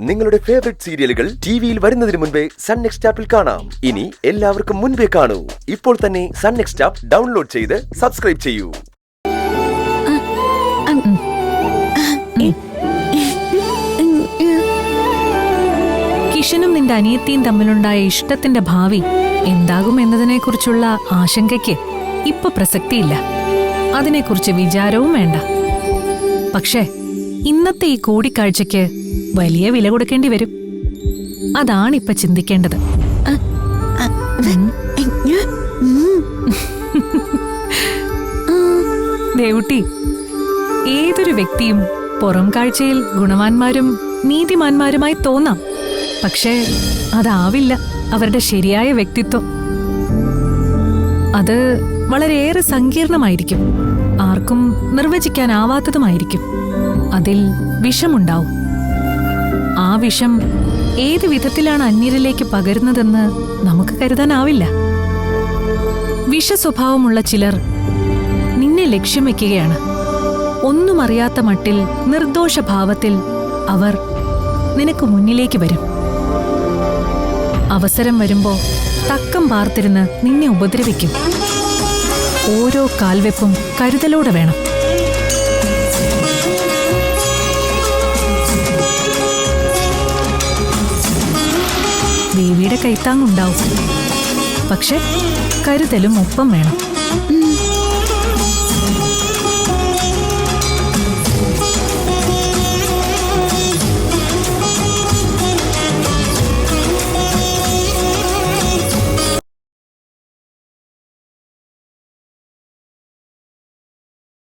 നിങ്ങളുടെ ഫേവറേറ്റ് സീരിയലുകൾ ടിവിയിൽ വരുന്നതിന് മുൻപേ സൺ നെക്സ്റ്റ് ആപ്പിൽ കാണാം. ഇനി എല്ലാവർക്കും മുൻപേ കാണൂ. ഇപ്പോൾ തന്നെ സൺ നെക്സ്റ്റ് ആപ്പ് ഡൗൺലോഡ് ചെയ്ത് സബ്സ്ക്രൈബ് ചെയ്യൂ. കിഷനും നിന്റെ അനിയത്തിയും തമ്മിലുണ്ടായ ഇഷ്ടത്തിന്റെ ഭാവി എന്താകും എന്നതിനെക്കുറിച്ചുള്ള ആശങ്കയ്ക്ക് ഇപ്പൊ പ്രസക്തിയില്ല. അതിനെക്കുറിച്ച് വിചാരവും വേണ്ട. പക്ഷേ ഇന്നത്തെ ഈ കൂടിക്കാഴ്ചയ്ക്ക് വലിയ വില കൊടുക്കേണ്ടി വരും. അതാണിപ്പൊ ചിന്തിക്കേണ്ടത്. ദേവുട്ടി, ഏതൊരു വ്യക്തിയും പുറം കാഴ്ചയിൽ ഗുണവാന്മാരും നീതിമാന്മാരുമായി തോന്നാം. പക്ഷേ അതാവില്ല അവരുടെ ശരിയായ വ്യക്തിത്വം. അത് വളരെയേറെ സങ്കീർണമായിരിക്കും, ആർക്കും നിർവചിക്കാനാവാത്തതുമായിരിക്കും. അതിൽ വിഷമുണ്ടാവും. ആ വിഷം ഏത് വിധത്തിലാണ് അന്യരിലേക്ക് പകരുന്നതെന്ന് നമുക്ക് കരുതാനാവില്ല. വിഷസ്വഭാവമുള്ള ചിലർ നിന്നെ ലക്ഷ്യം വെക്കുകയാണ്. ഒന്നും അറിയാത്ത മട്ടിൽ നിർദോഷഭാവത്തിൽ അവർ നിനക്ക് മുന്നിലേക്ക് വരും. അവസരം വരുമ്പോ തക്കം പാർത്തിരുന്ന് നിന്നെ ഉപദ്രവിക്കും. ഓരോ കാൽവെപ്പും കരുതലോടെ വേണം. ദേവിയുടെ കൈത്താങ്ങുണ്ടാവും. പക്ഷെ കരുതലും ഒപ്പം വേണം.